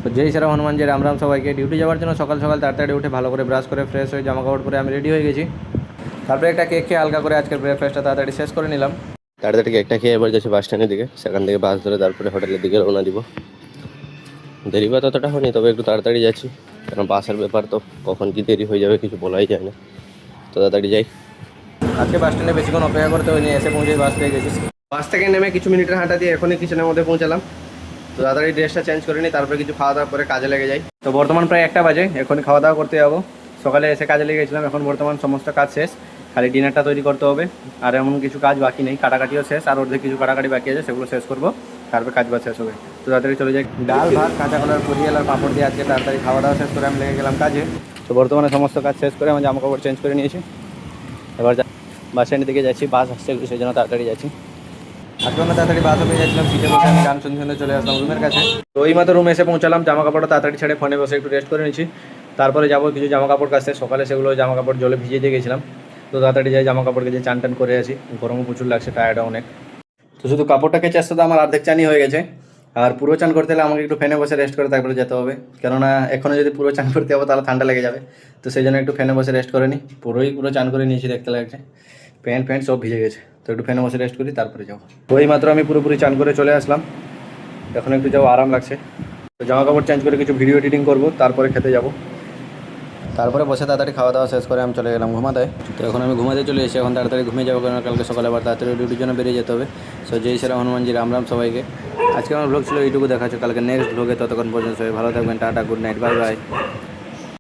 তো জয় শ্রী হনুমান জি, রাম রাম সবাইকে। ডিউটি যাওয়ার জন্য সকাল সকাল তাড়াতাড়ি উঠে ভালো করে ব্রাশ করে ফ্রেশ হয়ে জামা কাপড় পরে আমি রেডি হয়ে গেছি। তারপরে একটা কেক খেয়ে হালকা করে আজকের ব্রেকফাস্টটা তাড়াতাড়ি শেষ করে নিলাম। তাড়াতাড়ি কেকটা খেয়ে এবার যাচ্ছি বাস স্ট্যান্ডের দিকে, সেখান থেকে বাস ধরে তারপরে হোটেলের দিকে রওনা দিব। দেরি বা ততটা হয়নি, তবে একটু তাড়াতাড়ি যাচ্ছি, কারণ বাসের ব্যাপার তো কখন কি দেরি হয়ে যাবে কিছু বলাই যায় না। তো তাড়াতাড়ি যাই। আজকে বাস স্ট্যান্ডে বেশিক্ষণ অপেক্ষা করতে হয়নি, এসে পৌঁছে বাস পেয়ে গেছি। বাস থেকে নেমে কিছু মিনিটের হাঁটা দিয়ে এখনই কিচেনের মধ্যে পৌঁছালাম। তো তাড়াতাড়ি ড্রেসটা চেঞ্জ করে নিই, তারপরে কিছু খাওয়া দাওয়া করে কাজে লেগে যাই। তো বর্তমান প্রায় 1টা বাজে, এখনই খাওয়া দাওয়া করতে যাবো। সকালে এসে কাজে লেগে গেছিলাম, এখন বর্তমান সমস্ত কাজ শেষ, খালি ডিনারটা তৈরি করতে হবে। আর এমন কিছু কাজ বাকি নেই, কাটাকাটিও শেষ, আর অর্ধেক কিছু কাটাকাটি বাকি আছে, সেগুলো শেষ করবো, তারপরে কাজ বাজ শেষ হবে। তো তাড়াতাড়ি চলে যাই। ডাল ভাত কাঁচা কলার পরিয়াল আর পাঁপড় দিয়ে আজকে তাড়াতাড়ি খাওয়া দাওয়া শেষ করে আমি লেগে গেলাম কাজে। তো বর্তমানে সমস্ত কাজ শেষ করে আমি জামা কাপড় চেঞ্জ করে নিয়েছি, এবার বাস স্ট্যান্ডের দিকে যাচ্ছি। বাস আসছে, সেই জন্য তাড়াতাড়ি যাচ্ছি। আজকে আমরা তাড়াতাড়ি বাসে পেয়ে যাচ্ছিলাম, সিটে বসে আমি গান শুনতে শুনতে চলে আসলাম রুমের কাছে। তো ওই মাত্র রুমে এসে পৌঁছালাম, জামা কাপড়টা তাড়াতাড়ি ছেড়ে ফোনে বসে একটু রেস্ট করে নিচ্ছি। তারপরে যাবো কিছু জামা কাপড় কাচতে, সকালে সেগুলো জামা কাপড় জলে ভিজিয়ে দিয়ে গেছিলাম। তো তাড়াতাড়ি যাই জামা কাপড় কেচে চান টান করে আসি, গরমও প্রচুর লাগছে, টায়ার্ডও অনেক। তো শুধু কাপড়টা কেচে আসতে তো আমার অর্ধেক চানই হয়ে গেছে। আর পুরো চান করতে হলে আমাকে একটু ফ্যানে বসে রেস্ট করে তারপরে যেতে হবে, কেননা এখনও যদি পুরো চান করতে যাবো তাহলে ঠান্ডা লেগে যাবে। তো সেই জন্য একটু ফ্যানে বসে রেস্ট করে নিই। পুরো চান করে নিয়েছি, দেখতে লাগছে প্যান্ট ফ্যান্ট সব ভিজে গেছে। তো একটু ফ্যানে বসে রেস্ট করি, তারপরে যাবো। ওই মাত্র আমি পুরোপুরি চান করে চলে আসলাম, এখন একটু যাবো, আরাম লাগছে। তো জামা কাপড় চেঞ্জ করে কিছু ভিডিও এডিটিং করবো, তারপরে খেতে যাবো। তারপরে বসে তাড়াতাড়ি খাওয়া দাওয়া শেষ করে আমি চলে গেলাম ঘুমাতে। তো এখন আমি ঘুমাতে চলে এসেছি, এখন তাড়াতাড়ি ঘুমিয়ে যাবো, কারণ কালকে সকালে আবার তাড়াতাড়ি ডিউটির জন্য বেরিয়ে যেতে হবে। সো জয় শ্রী হনুমান জি, রাম রাম সবাইকে। আজকে আমার ব্লগ ছিল এইটুকু, দেখা হচ্ছে কালকে নেক্সট ব্লগে। ততক্ষণ পর্যন্ত সবাই ভালো থাকবেন, tata, good night, bye bye.